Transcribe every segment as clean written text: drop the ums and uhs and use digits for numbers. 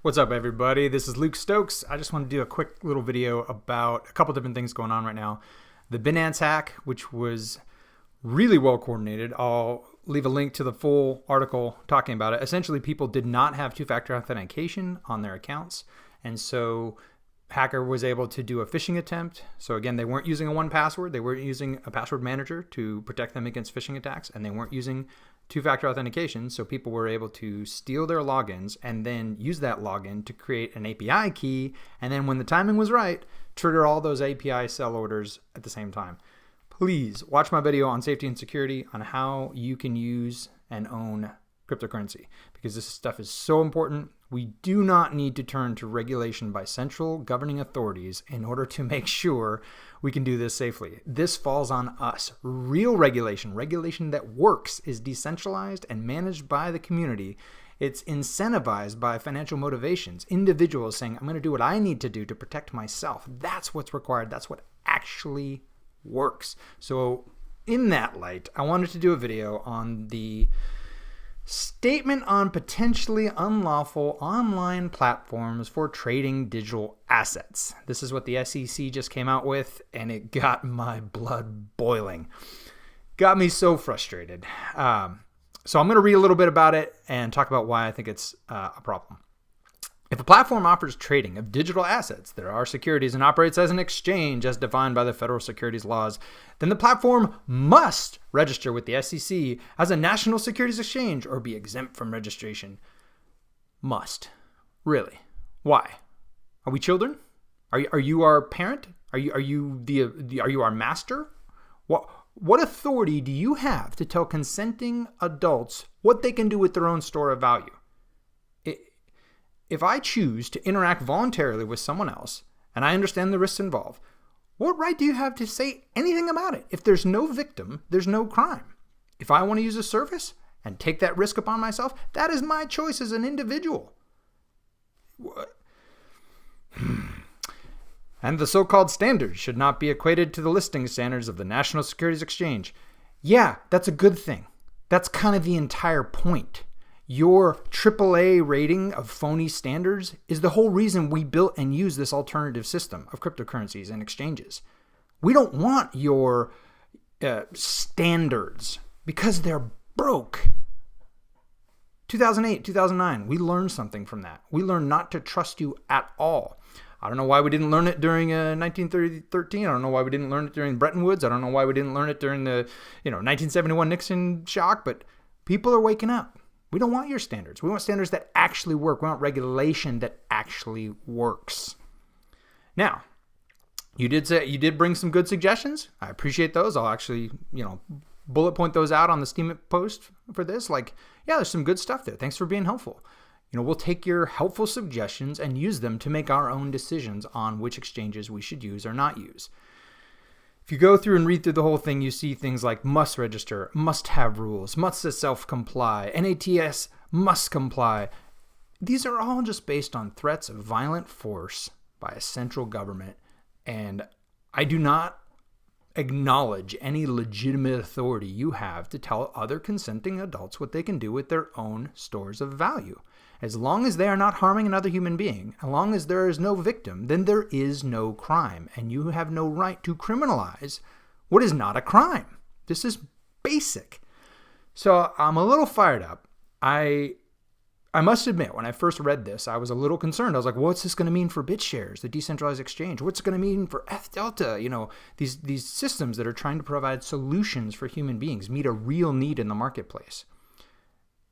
What's up, everybody? This is Luke Stokes. I just want to do a quick little video about a couple different things going on right now. The Binance hack, which was really well coordinated. I'll leave a link to the full article talking about it. Essentially, people did not have two-factor authentication on their accounts, and so hacker was able to do a phishing attempt. So again, they weren't using a 1Password. They weren't using a password manager to protect them against phishing attacks, and they weren't using two-factor authentication. So people were able to steal their logins and then use that login to create an API key. And then when the timing was right, trigger all those API sell orders at the same time. Please watch my video on safety and security on how you can use and own cryptocurrency, because this stuff is so important. We do not need to turn to regulation by central governing authorities in order to make sure we can do this safely. This falls on us. Real regulation, regulation that works, is decentralized and managed by the community. It's incentivized by financial motivations. Individuals saying, I'm going to do what I need to do to protect myself. That's what's required. That's what actually works. So in that light, I wanted to do a video on the statement on potentially unlawful online platforms for trading digital assets. This is what the SEC just came out with, and it got my blood boiling. Got me so frustrated. So I'm going to read a little bit about it and talk about why I think it's a problem. If a platform offers trading of digital assets that are securities and operates as an exchange as defined by the federal securities laws, then the platform must register with the SEC as a national securities exchange or be exempt from registration. Must. Really? Why? Are we children? Are you our parent? Are you our master? What authority do you have to tell consenting adults what they can do with their own store of value? If I choose to interact voluntarily with someone else, and I understand the risks involved, what right do you have to say anything about it? If there's no victim, there's no crime. If I want to use a service and take that risk upon myself, that is my choice as an individual. And the so-called standards should not be equated to the listing standards of the National Securities Exchange. Yeah, that's a good thing. That's kind of the entire point. Your AAA rating of phony standards is the whole reason we built and use this alternative system of cryptocurrencies and exchanges. We don't want your standards because they're broke. 2008, 2009, we learned something from that. We learned not to trust you at all. I don't know why we didn't learn it during 1913. I don't know why we didn't learn it during Bretton Woods. I don't know why we didn't learn it during the 1971 Nixon shock, but people are waking up. We don't want your standards. We want standards that actually work. We want regulation that actually works. Now, you did bring some good suggestions. I appreciate those. I'll actually, bullet point those out on the Steam post for this. Yeah, there's some good stuff there. Thanks for being helpful. We'll take your helpful suggestions and use them to make our own decisions on which exchanges we should use or not use. If you go through and read through the whole thing, you see things like must register, must have rules, must self-comply, NATS must comply. These are all just based on threats of violent force by a central government, and I do not acknowledge any legitimate authority you have to tell other consenting adults what they can do with their own stores of value. As long as they are not harming another human being, as long as there is no victim, then there is no crime, and you have no right to criminalize what is not a crime. This is basic. So I'm a little fired up. I must admit, when I first read this, I was a little concerned. I was like, what's this going to mean for BitShares, the decentralized exchange? What's it going to mean for F Delta? These systems that are trying to provide solutions for human beings, meet a real need in the marketplace.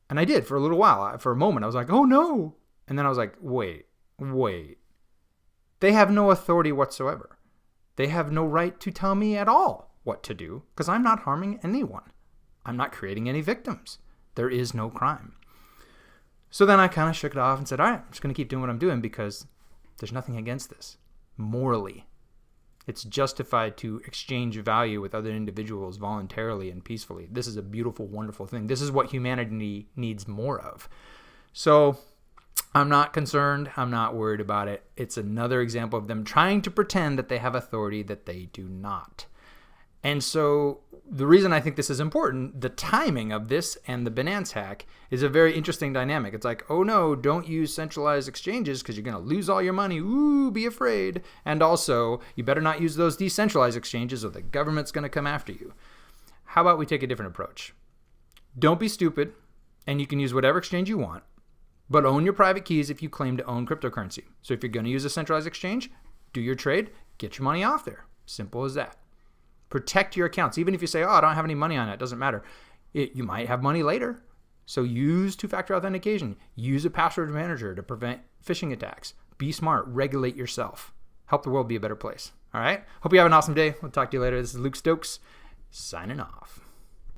And I did for a little while. For a moment, I was like, oh no. And then I was like, wait. They have no authority whatsoever. They have no right to tell me at all what to do because I'm not harming anyone. I'm not creating any victims. There is no crime. So then I kind of shook it off and said, all right, I'm just going to keep doing what I'm doing because there's nothing against this morally. It's justified to exchange value with other individuals voluntarily and peacefully. This is a beautiful, wonderful thing. This is what humanity needs more of. So I'm not concerned. I'm not worried about it. It's another example of them trying to pretend that they have authority that they do not. And so the reason I think this is important, the timing of this and the Binance hack is a very interesting dynamic. It's like, oh no, don't use centralized exchanges because you're going to lose all your money. Ooh, be afraid. And also, you better not use those decentralized exchanges or the government's going to come after you. How about we take a different approach? Don't be stupid, and you can use whatever exchange you want, but own your private keys if you claim to own cryptocurrency. So if you're going to use a centralized exchange, do your trade, get your money off there. Simple as that. Protect your accounts. Even if you say, oh, I don't have any money on it, doesn't matter. You might have money later. So use two-factor authentication. Use a password manager to prevent phishing attacks. Be smart. Regulate yourself. Help the world be a better place. All right? Hope you have an awesome day. We'll talk to you later. This is Luke Stokes signing off.